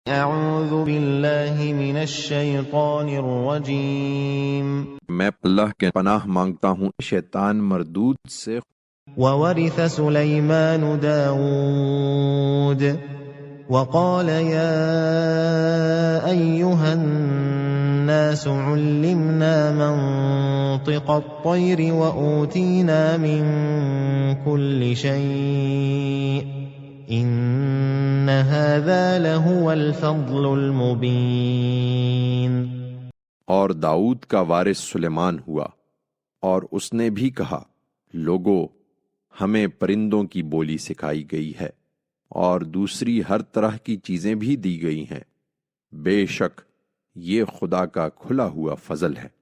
اعوذ باللہ من الشیطان الرجیم میں اللہ کے پناہ مانگتا ہوں شیطان مردود سے۔ وورث سلیمان داود وقال یا ایہا الناس علمنا منطق الطیر وأوتینا من کل شیء ان هذا لهو الفضل المبین۔ اور داؤد کا وارث سلیمان ہوا، اور اس نے بھی کہا، لوگو، ہمیں پرندوں کی بولی سکھائی گئی ہے اور دوسری ہر طرح کی چیزیں بھی دی گئی ہیں، بے شک یہ خدا کا کھلا ہوا فضل ہے۔